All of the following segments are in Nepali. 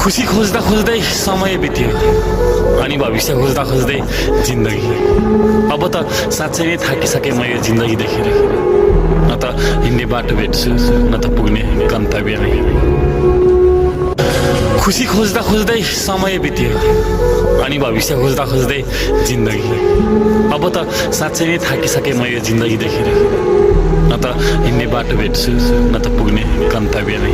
खुसी खोज्दा खोज्दै समय बित्यो अनि भविष्य खोज्दा खोज्दै जिन्दगी। अब त साँच्चै नै थाकिसके म यो जिन्दगी देखेर। न त हिँड्ने बाटो भेट्छु न त पुग्ने गन्तव्य नै। खुसी खोज्दा खोज्दै समय बित्यो अनि भविष्य खोज्दा खोज्दै जिन्दगी। अब त साँच्चै नै थाकिसके म यो जिन्दगी देखेर। न त हिँड्ने बाटो भेट्छु न त पुग्ने गन्तव्य नै।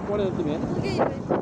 Pode também.